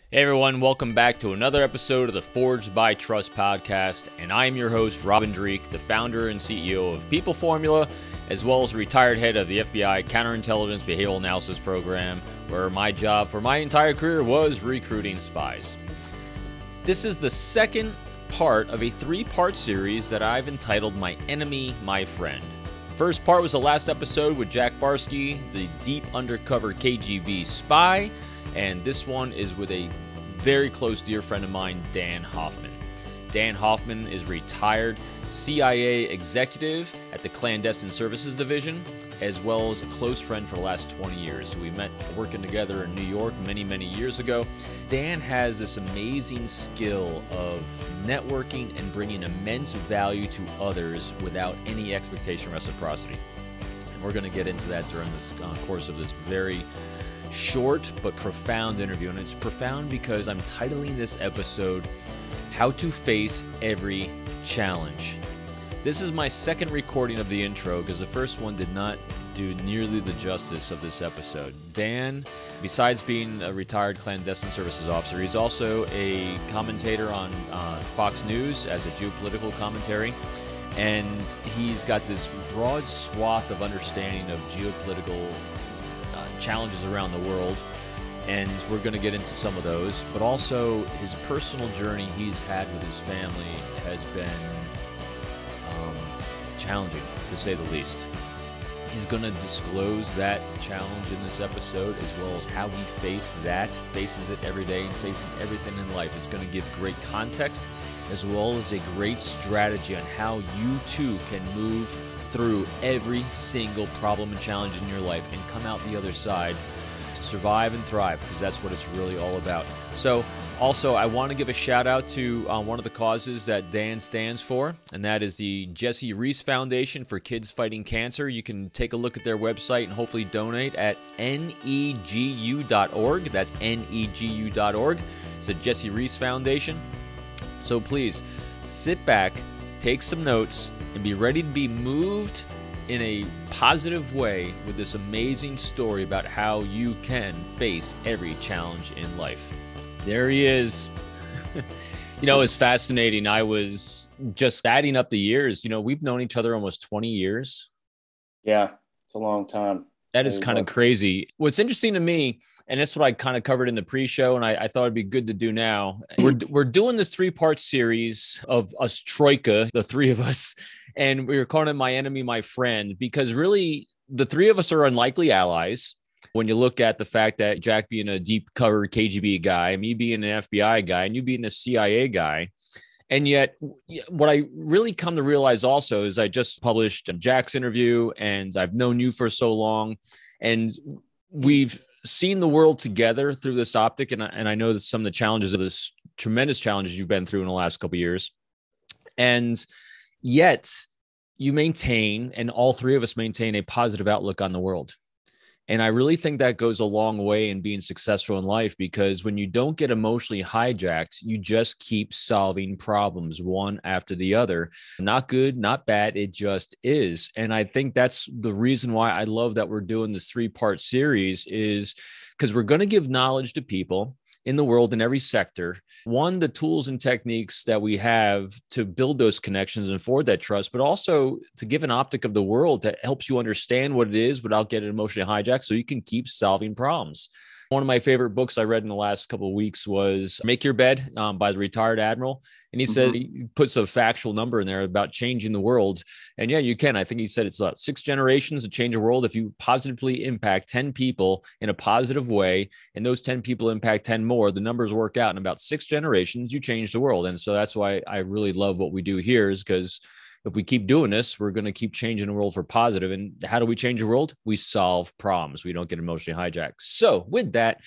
Hey everyone, welcome back to another episode of the Forged by Trust podcast, and I am your host, Robin Dreek, the founder and CEO of People Formula, as well as retired head of the FBI Counterintelligence Behavioral Analysis Program, where my job for my entire career was recruiting spies. This is the second part of a three-part series that I've entitled My Enemy, My Friend. The first part was the last episode with Jack Barsky, the deep undercover KGB spy, and this one is with a very close dear friend of mine, Dan Hoffman. Dan Hoffman is retired CIA executive at the Clandestine Services Division, as well as a close friend for the last 20 years. We met working together in New York many years ago. Dan has this amazing skill of networking and bringing immense value to others without any expectation of reciprocity. And we're going to get into that during this course of this very short but profound interview. And it's profound because I'm titling this episode, How to Face Every Challenge. This is my second recording of the intro because the first one did not do nearly the justice of this episode. Dan, besides being a retired clandestine services officer, he's also a commentator on Fox News as a geopolitical commentary. And he's got this broad swath of understanding of geopolitical challenges around the world, and we're going to get into some of those, but also his personal journey he's had with his family has been challenging, to say the least. He's going to disclose that challenge in this episode, as well as how he faces it every day, and faces everything in life. It's going to give great context, as well as a great strategy on how you too can move through every single problem and challenge in your life and come out the other side to survive and thrive, because that's what it's really all about. So also, I want to give a shout out to one of the causes that Dan stands for, and that is the Jesse Reese Foundation for Kids Fighting Cancer. You can take a look at their website and hopefully donate at negu.org. That's negu.org. It's a Jesse Reese Foundation. So please sit back, take some notes, and be ready to be moved in a positive way with this amazing story about how you can face every challenge in life. There he is. It's fascinating. I was just adding up the years. We've known each other almost 20 years. Yeah, it's a long time. That is kind of crazy. What's interesting to me, and that's what I kind of covered in the pre-show, and I thought it'd be good to do now. We're doing this three-part series of us troika, the three of us, and we were calling it My Enemy, My Friend, because really the three of us are unlikely allies. When you look at the fact that Jack being a deep cover KGB guy, me being an FBI guy, and you being a CIA guy. And yet, what I really come to realize also is I just published Jack's interview, and I've known you for so long, and we've seen the world together through this optic. And I know that some of the challenges of this tremendous challenges you've been through in the last couple of years. And yet you maintain, and all three of us maintain, a positive outlook on the world. And I really think that goes a long way in being successful in life, because when you don't get emotionally hijacked, you just keep solving problems one after the other. Not good, not bad. It just is. And I think that's the reason why I love that we're doing this three-part series, is because we're going to give knowledge to people in the world, in every sector. One, the tools and techniques that we have to build those connections and forward that trust, but also to give an optic of the world that helps you understand what it is without getting emotionally hijacked, so you can keep solving problems. One of my favorite books I read in the last couple of weeks was Make Your Bed by the retired admiral. And he said, he puts a factual number in there about changing the world. And yeah, you can. I think he said it's about 6 generations to change the world. If you positively impact 10 people in a positive way, and those 10 people impact 10 more, the numbers work out. In about 6 generations, you change the world. And so that's why I really love what we do here, is because if we keep doing this, we're going to keep changing the world for positive. And how do we change the world? We solve problems. We don't get emotionally hijacked. So with that,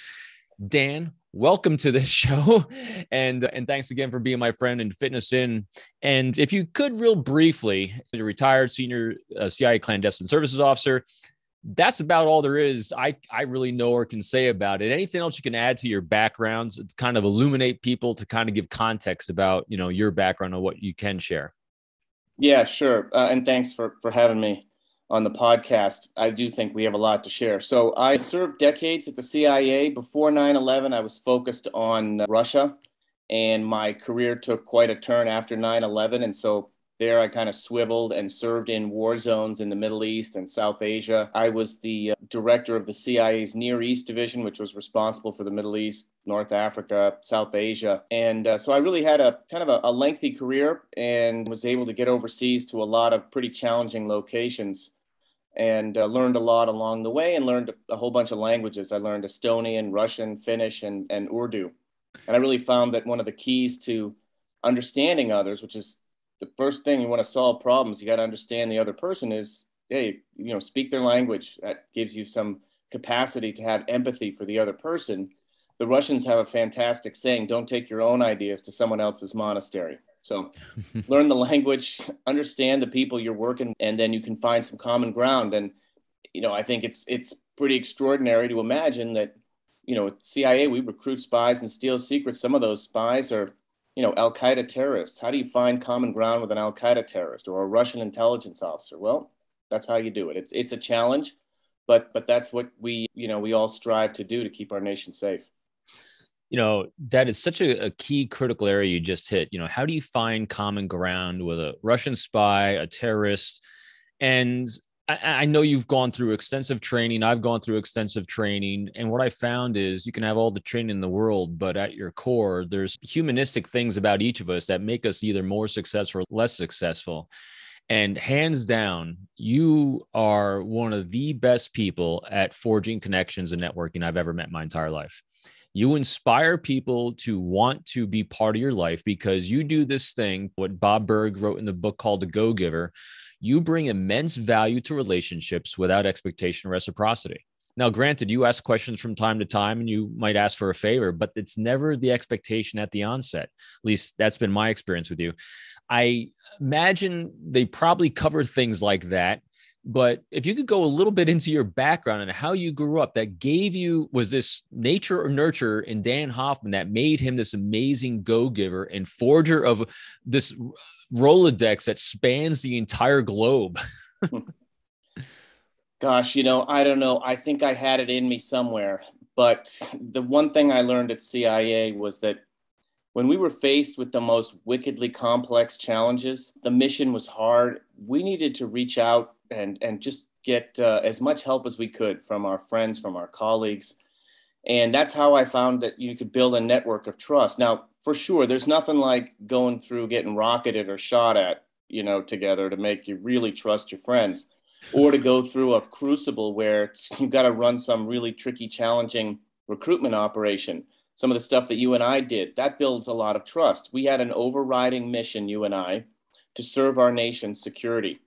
Dan, welcome to this show. And thanks again for being my friend and fitting us in. And if you could real briefly, you're retired senior CIA clandestine services officer. That's about all there is I really know or can say about it. Anything else you can add to your backgrounds to kind of illuminate people, to kind of give context about, your background and what you can share? Yeah, sure. And thanks for having me. on the podcast, I do think we have a lot to share. So I served decades at the CIA. Before 9/11, I was focused on Russia, and my career took quite a turn after 9/11. And so there I kind of swiveled and served in war zones in the Middle East and South Asia. I was the director of the CIA's Near East Division, which was responsible for the Middle East, North Africa, South Asia. And so I really had a kind of a lengthy career and was able to get overseas to a lot of pretty challenging locations and learned a lot along the way and learned a whole bunch of languages. I learned Estonian, Russian, Finnish, and Urdu. And I really found that one of the keys to understanding others, which is the first thing you want to solve problems, you got to understand the other person is, hey, speak their language. That gives you some capacity to have empathy for the other person. The Russians have a fantastic saying, don't take your own ideas to someone else's monastery. So learn the language, understand the people you're working, and then you can find some common ground. And, I think it's pretty extraordinary to imagine that, CIA, we recruit spies and steal secrets. Some of those spies are Al-Qaeda terrorists. How do you find common ground with an Al-Qaeda terrorist or a Russian intelligence officer? Well, that's how you do it. It's a challenge, but that's what we all strive to do to keep our nation safe. That is such a key critical area you just hit. How do you find common ground with a Russian spy, a terrorist? And I know you've gone through extensive training. I've gone through extensive training. And what I found is you can have all the training in the world, but at your core, there's humanistic things about each of us that make us either more successful or less successful. And hands down, you are one of the best people at forging connections and networking I've ever met my entire life. You inspire people to want to be part of your life because you do this thing, what Bob Berg wrote in the book called The Go-Giver. You bring immense value to relationships without expectation or reciprocity. Now, granted, you ask questions from time to time and you might ask for a favor, but it's never the expectation at the onset. At least that's been my experience with you. I imagine they probably covered things like that. But if you could go a little bit into your background and how you grew up, that gave you, was this nature or nurture in Dan Hoffman that made him this amazing go-giver and forger of this Rolodex that spans the entire globe? Gosh, I don't know. I think I had it in me somewhere. But the one thing I learned at CIA was that when we were faced with the most wickedly complex challenges, the mission was hard. We needed to reach out and just get as much help as we could from our friends, from our colleagues. And that's how I found that you could build a network of trust. Now, for sure, there's nothing like going through getting rocketed or shot at, together to make you really trust your friends, or to go through a crucible where you've got to run some really tricky, challenging recruitment operation. Some of the stuff that you and I did, that builds a lot of trust. We had an overriding mission, you and I, to serve our nation's security.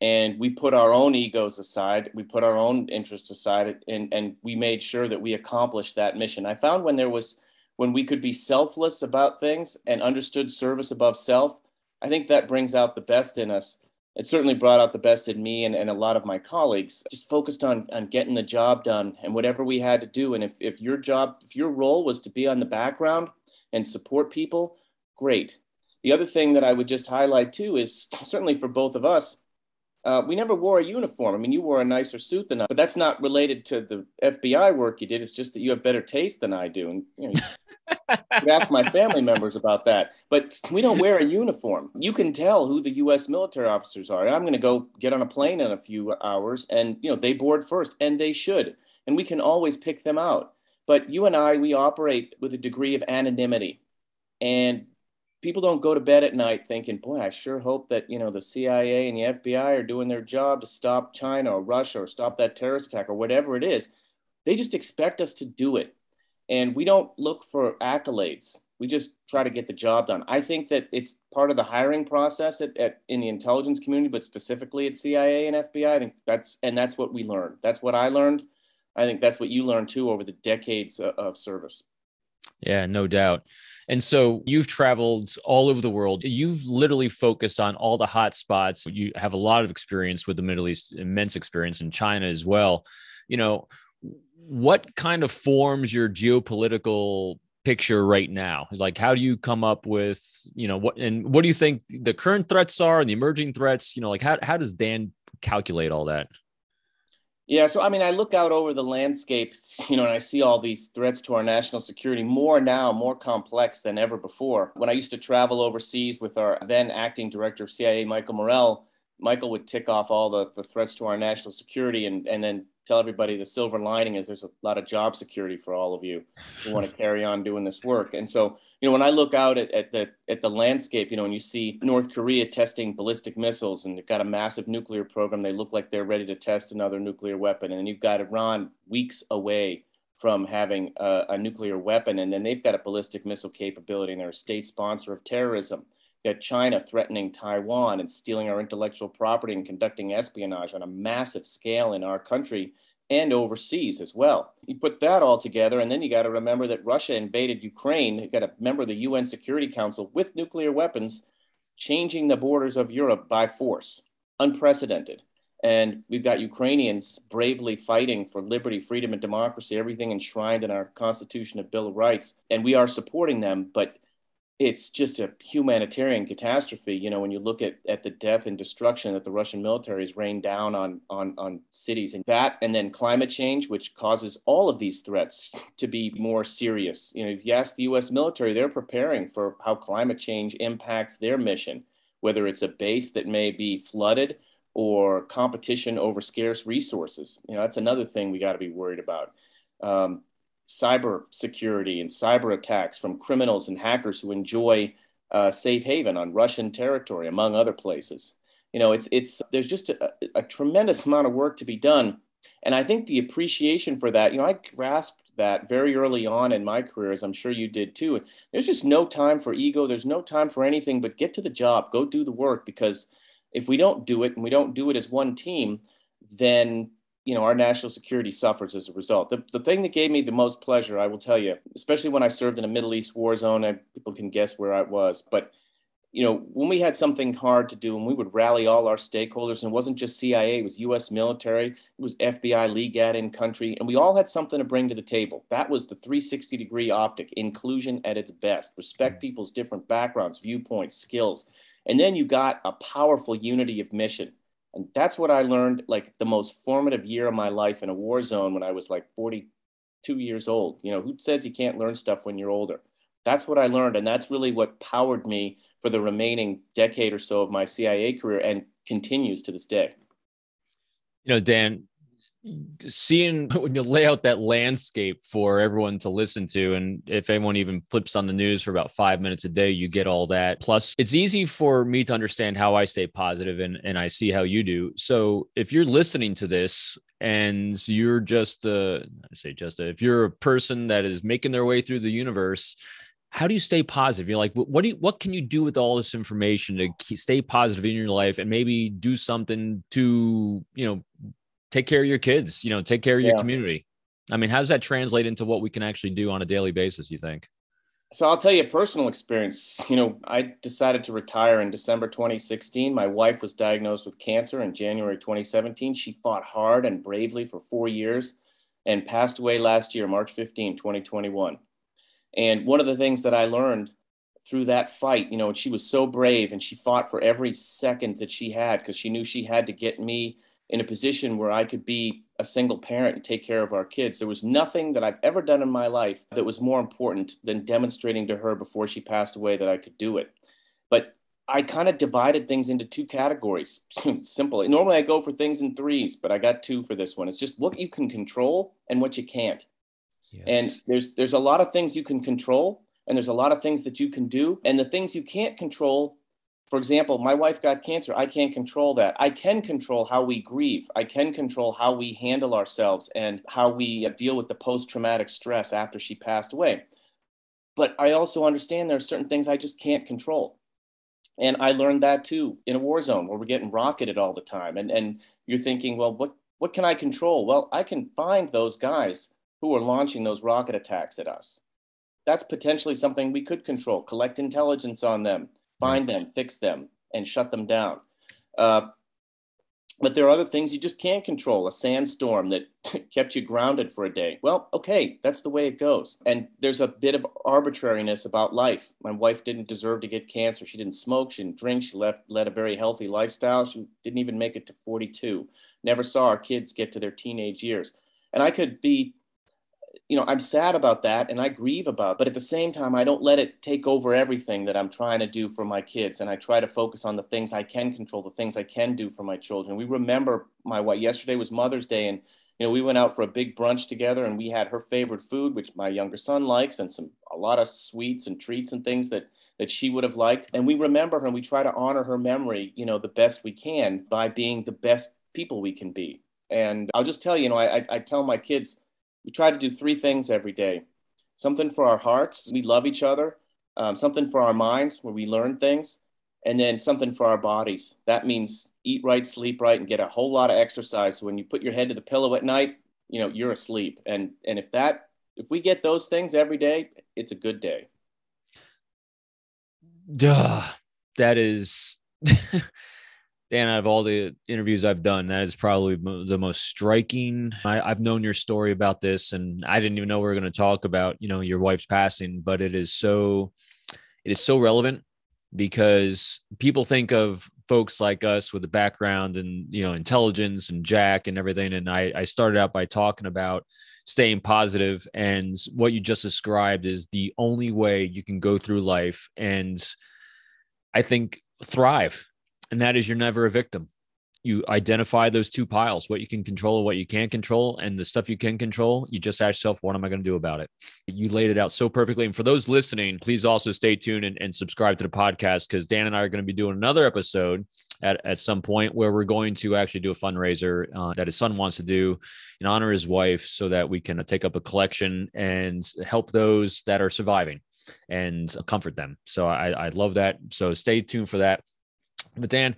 And we put our own egos aside, we put our own interests aside, and we made sure that we accomplished that mission. I found when we could be selfless about things and understood service above self, I think that brings out the best in us. It certainly brought out the best in me and a lot of my colleagues, just focused on getting the job done and whatever we had to do. And if your role was to be on the background and support people, great. The other thing that I would just highlight too is certainly for both of us, we never wore a uniform. I mean, you wore a nicer suit than I, but that's not related to the FBI work you did. It's just that you have better taste than I do. And you could ask my family members about that. But we don't wear a uniform. You can tell who the U.S. military officers are. I'm going to go get on a plane in a few hours, and they board first, and they should. And we can always pick them out. But you and I, we operate with a degree of anonymity, and people don't go to bed at night thinking, boy, I sure hope that, the CIA and the FBI are doing their job to stop China or Russia or stop that terrorist attack or whatever it is. They just expect us to do it. And we don't look for accolades. We just try to get the job done. I think that it's part of the hiring process in the intelligence community, but specifically at CIA and FBI. I think that's what we learned. That's what I learned. I think that's what you learned too over the decades of service. Yeah, no doubt. And so you've traveled all over the world. You've literally focused on all the hot spots. You have a lot of experience with the Middle East, immense experience in China as well. What kind of forms your geopolitical picture right now? Like, how do you come up with, what do you think the current threats are and the emerging threats? How does Dan calculate all that? Yeah, so I mean, I look out over the landscape, and I see all these threats to our national security more now, more complex than ever before. When I used to travel overseas with our then acting director of CIA, Michael Morrell, Michael would tick off all the threats to our national security and then tell everybody the silver lining is there's a lot of job security for all of you who want to carry on doing this work. And so, when I look out at the landscape, and you see North Korea testing ballistic missiles and they've got a massive nuclear program, they look like they're ready to test another nuclear weapon. And you've got Iran weeks away from having a nuclear weapon. And then they've got a ballistic missile capability and they're a state sponsor of terrorism. You got China threatening Taiwan and stealing our intellectual property and conducting espionage on a massive scale in our country and overseas as well. You put that all together, and then you got to remember that Russia invaded Ukraine. You got to remember the UN Security Council with nuclear weapons, changing the borders of Europe by force, unprecedented. And we've got Ukrainians bravely fighting for liberty, freedom, and democracy, everything enshrined in our Constitution of Bill of Rights. And we are supporting them, but it's just a humanitarian catastrophe. When you look at the death and destruction that the Russian military has rained down on cities, and that, and then climate change, which causes all of these threats to be more serious. If you ask the U.S. military, they're preparing for how climate change impacts their mission, whether it's a base that may be flooded or competition over scarce resources. That's another thing we got to be worried about. Cyber security and cyber attacks from criminals and hackers who enjoy safe haven on Russian territory, among other places. There's just a tremendous amount of work to be done. And I think the appreciation for that, I grasped that very early on in my career, as I'm sure you did too. There's just no time for ego. There's no time for anything but get to the job, go do the work, because if we don't do it and we don't do it as one team, then our national security suffers as a result. The thing that gave me the most pleasure, I will tell you, especially when I served in a Middle East war zone, and people can guess where I was, but when we had something hard to do and we would rally all our stakeholders, and it wasn't just CIA, it was US military, it was FBI, LEGAT in country, and we all had something to bring to the table. That was the 360-degree optic, inclusion at its best, respect people's different backgrounds, viewpoints, skills. And then you got a powerful unity of mission. And that's what I learned, like the most formative year of my life in a war zone when I was like 42 years old. Who says you can't learn stuff when you're older? That's what I learned. And that's really what powered me for the remaining decade or so of my CIA career and continues to this day. Dan, seeing when you lay out that landscape for everyone to listen to, and if anyone even flips on the news for about 5 minutes a day, you get all that. Plus, it's easy for me to understand how I stay positive, and I see how you do. So if you're listening to this and you're if you're a person that is making their way through the universe, how do you stay positive? You're like, what can you do with all this information to stay positive in your life and maybe do something to, take care of your kids, take care of your community? I mean, how does that translate into what we can actually do on a daily basis, you think? So I'll tell you a personal experience. I decided to retire in December 2016. My wife was diagnosed with cancer in January 2017. She fought hard and bravely for 4 years and passed away last year, March 15, 2021. And one of the things that I learned through that fight, she was so brave and she fought for every second that she had because she knew she had to get me in a position where I could be a single parent and take care of our kids. There was nothing that I've ever done in my life that was more important than demonstrating to her before she passed away that I could do it. But I kind of divided things into two categories. Simple. Normally I go for things in threes, but I got two for this one. It's just what you can control and what you can't. Yes. And there's a lot of things you can control, and there's a lot of things that you can do. And the things you can't control, for example, my wife got cancer. I can't control that. I can control how we grieve. I can control how we handle ourselves and how we deal with the post-traumatic stress after she passed away. But I also understand there are certain things I just can't control. And I learned that too in a war zone where we're getting rocketed all the time. And you're thinking, well, what can I control? Well, I can find those guys who are launching those rocket attacks at us. That's potentially something we could control, collect intelligence on them, find them, fix them, and shut them down. But there are other things you just can't control. A sandstorm that kept you grounded for a day. Well, okay, that's the way it goes. And there's a bit of arbitrariness about life. My wife didn't deserve to get cancer. She didn't smoke. She didn't drink. She led a very healthy lifestyle. She didn't even make it to 42. Never saw our kids get to their teenage years. And I could be, I'm sad about that and I grieve about it. But at the same time, I don't let it take over everything that I'm trying to do for my kids. And I try to focus on the things I can control, the things I can do for my children. We remember my wife. Yesterday was Mother's Day, and we went out for a big brunch together, and we had her favorite food, which my younger son likes, and a lot of sweets and treats and things that she would have liked. And we remember her, and we try to honor her memory, the best we can by being the best people we can be. And I'll just tell you, I tell my kids, we try to do three things every day. Something for our hearts, we love each other. Something for our minds, where we learn things. And then something for our bodies. That means eat right, sleep right, and get a whole lot of exercise. So when you put your head to the pillow at night, you're asleep. And if we get those things every day, it's a good day. Duh, that is... Dan, out of all the interviews I've done, that is probably the most striking. I've known your story about this, and I didn't even know we were going to talk about, your wife's passing, but it is so relevant, because people think of folks like us with the background and, intelligence and Jack and everything. And I started out by talking about staying positive, and what you just described is the only way you can go through life and, I think, thrive. And that is, you're never a victim. You identify those two piles, what you can control and what you can't control. And the stuff you can control, you just ask yourself, what am I going to do about it? You laid it out so perfectly. And for those listening, please also stay tuned and subscribe to the podcast, because Dan and I are going to be doing another episode at some point where we're going to actually do a fundraiser that his son wants to do in honor of his wife, so that we can take up a collection and help those that are surviving and comfort them. So I love that. So stay tuned for that. But Dan,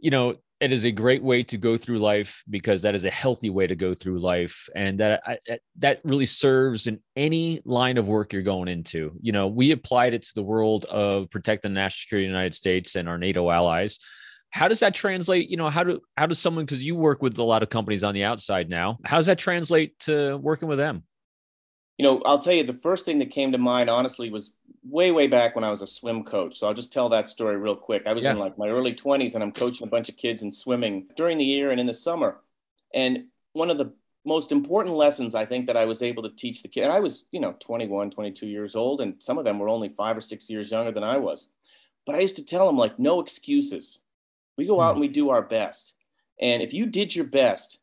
it is a great way to go through life, because that is a healthy way to go through life. And that really serves in any line of work you're going into. We applied it to the world of protecting the national security of the United States and our NATO allies. How does that translate? How does someone, because you work with a lot of companies on the outside now, how does that translate to working with them? I'll tell you, the first thing that came to mind, honestly, was way back when I was a swim coach. So I'll just tell that story real quick. I was in like my early 20s, and I'm coaching a bunch of kids in swimming during the year and in the summer. And one of the most important lessons I think that I was able to teach the kid, and I was, 21, 22 years old, and some of them were only 5 or 6 years younger than I was. But I used to tell them, like, no excuses. We go out and we do our best. And if you did your best,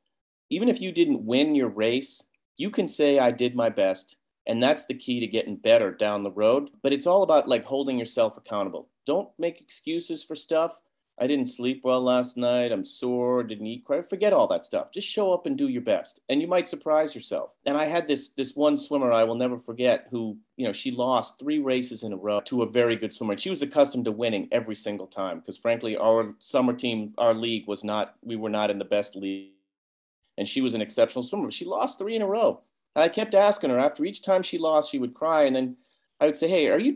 even if you didn't win your race, you can say, I did my best. And that's the key to getting better down the road. But it's all about like holding yourself accountable. Don't make excuses for stuff. I didn't sleep well last night. I'm sore, didn't eat quite. Forget all that stuff. Just show up and do your best. And you might surprise yourself. And I had this one swimmer I will never forget who, she lost 3 races in a row to a very good swimmer. And she was accustomed to winning every single time, because frankly, our summer team, our league we were not in the best league. And she was an exceptional swimmer. She lost 3 in a row. And I kept asking her, after each time she lost, she would cry. And then I would say, hey,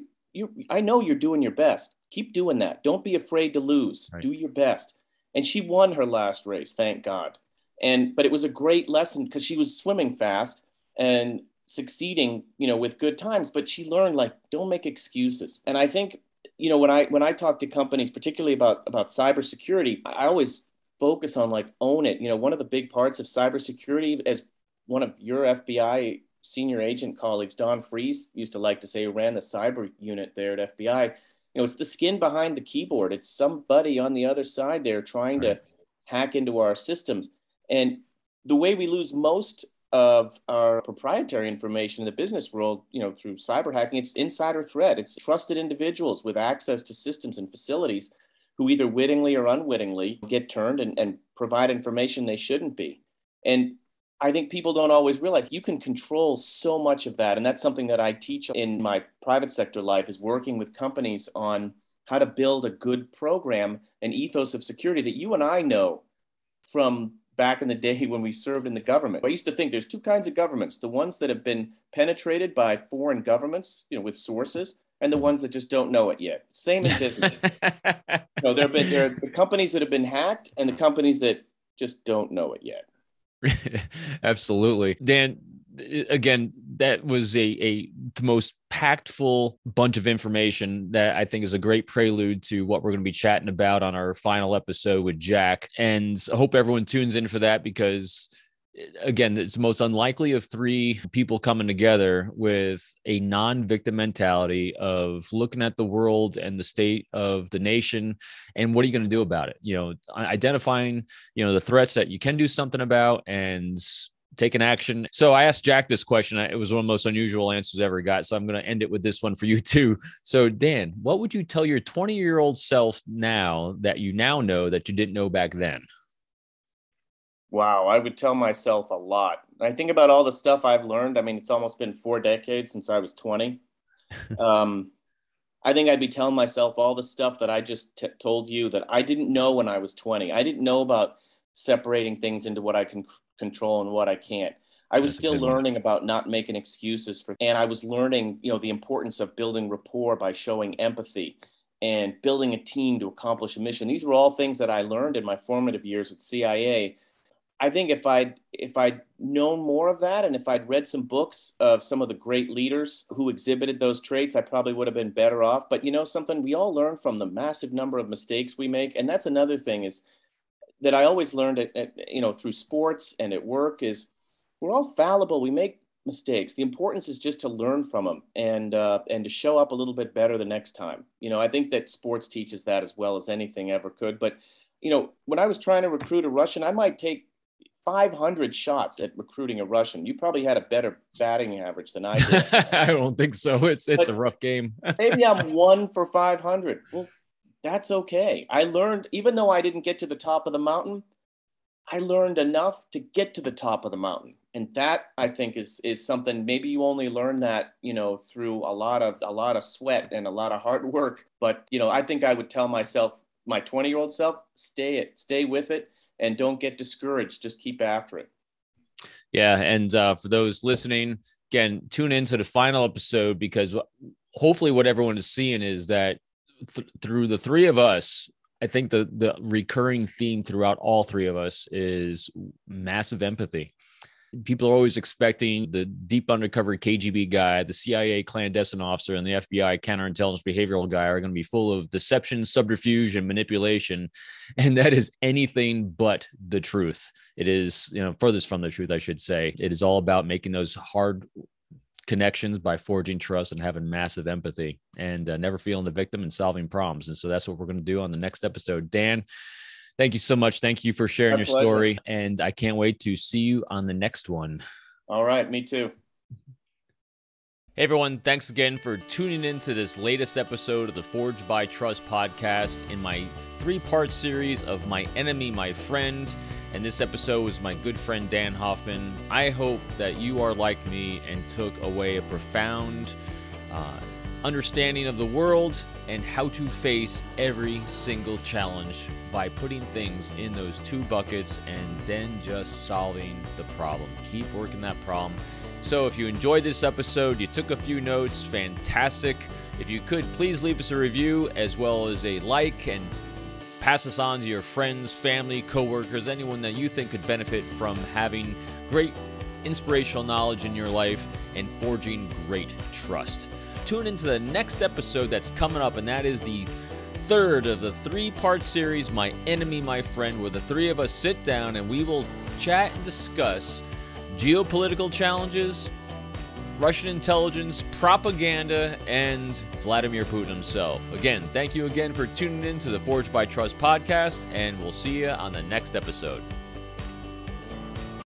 I know you're doing your best. Keep doing that. Don't be afraid to lose. Right. Do your best. And she won her last race, thank God. But it was a great lesson, because she was swimming fast and succeeding, with good times. But she learned, like, don't make excuses. And I think, when I talk to companies, particularly about cybersecurity, I always focus on, like, own it. One of the big parts of cybersecurity, as one of your FBI senior agent colleagues, Don Fries, used to like to say, who ran the cyber unit there at FBI, it's the skin behind the keyboard. It's somebody on the other side there trying to hack into our systems. And the way we lose most of our proprietary information in the business world, through cyber hacking, it's insider threat. It's trusted individuals with access to systems and facilities who either wittingly or unwittingly get turned and provide information they shouldn't be. And I think people don't always realize you can control so much of that. And that's something that I teach in my private sector life, is working with companies on how to build a good program, an ethos of security that you and I know from back in the day when we served in the government. I used to think there's 2 kinds of governments: the ones that have been penetrated by foreign governments, with sources, and the ones that just don't know it yet. Same in business. There are the companies that have been hacked and the companies that just don't know it yet. Absolutely. Dan, again, that was the most impactful bunch of information that I think is a great prelude to what we're going to be chatting about on our final episode with Jack. And I hope everyone tunes in for that, because again, it's the most unlikely of three people coming together with a non-victim mentality of looking at the world and the state of the nation and what are you going to do about it? Identifying, the threats that you can do something about and taking action. So I asked Jack this question. It was one of the most unusual answers I ever got. So I'm going to end it with this one for you too. So Dan, what would you tell your 20-year-old self now that you now know that you didn't know back then? Wow, I would tell myself a lot. I think about all the stuff I've learned. I mean, it's almost been 4 decades since I was 20. I think I'd be telling myself all the stuff that I just told you that I didn't know when I was 20. I didn't know about separating things into what I can control and what I can't. I was still learning about not making excuses and I was learning, the importance of building rapport by showing empathy and building a team to accomplish a mission. These were all things that I learned in my formative years at CIA. I think if I'd known more of that, and if I'd read some books of some of the great leaders who exhibited those traits, I probably would have been better off. But something, we all learn from the massive number of mistakes we make. And that's another thing is that I always learned through sports and at work is we're all fallible. We make mistakes. The importance is just to learn from them and to show up a little bit better the next time. I think that sports teaches that as well as anything ever could. But, when I was trying to recruit a Russian, I might take 500 shots at recruiting a Russian. You probably had a better batting average than I did. I don't think so. It's a rough game. Maybe I'm 1 for 500. Well, that's okay. I learned, even though I didn't get to the top of the mountain, I learned enough to get to the top of the mountain. And that, I think, is something, maybe you only learn that, through a lot of sweat and a lot of hard work. But, I think I would tell myself, my 20-year-old self, stay with it. And don't get discouraged. Just keep after it. Yeah. And for those listening, again, tune into the final episode, because hopefully what everyone is seeing is that through the three of us, I think the recurring theme throughout all three of us is massive empathy. People are always expecting the deep undercover KGB guy, the CIA clandestine officer, and the FBI counterintelligence behavioral guy are going to be full of deception, subterfuge, and manipulation. And that is anything but the truth. It is, furthest from the truth, I should say. It is all about making those hard connections by forging trust and having massive empathy and never feeling the victim and solving problems. And so that's what we're going to do on the next episode. Dan, thank you so much. Thank you for sharing your story. And I can't wait to see you on the next one. All right. Me too. Hey, everyone. Thanks again for tuning in to this latest episode of the Forged by Trust podcast in my 3-part series of My Enemy, My Friend. And this episode was my good friend, Dan Hoffman. I hope that you are like me and took away a profound understanding of the world and how to face every single challenge by putting things in those 2 buckets and then just solving the problem. Keep working that problem. So if you enjoyed this episode, you took a few notes, fantastic. If you could, please leave us a review as well as a like, and pass this on to your friends, family, coworkers, anyone that you think could benefit from having great inspirational knowledge in your life and forging great trust. Tune into the next episode that's coming up, and that is the 3rd of the 3-part series, My Enemy, My Friend, where the 3 of us sit down and we will chat and discuss geopolitical challenges, Russian intelligence, propaganda, and Vladimir Putin himself. Again, thank you again for tuning in to the Forged by Trust podcast, and we'll see you on the next episode.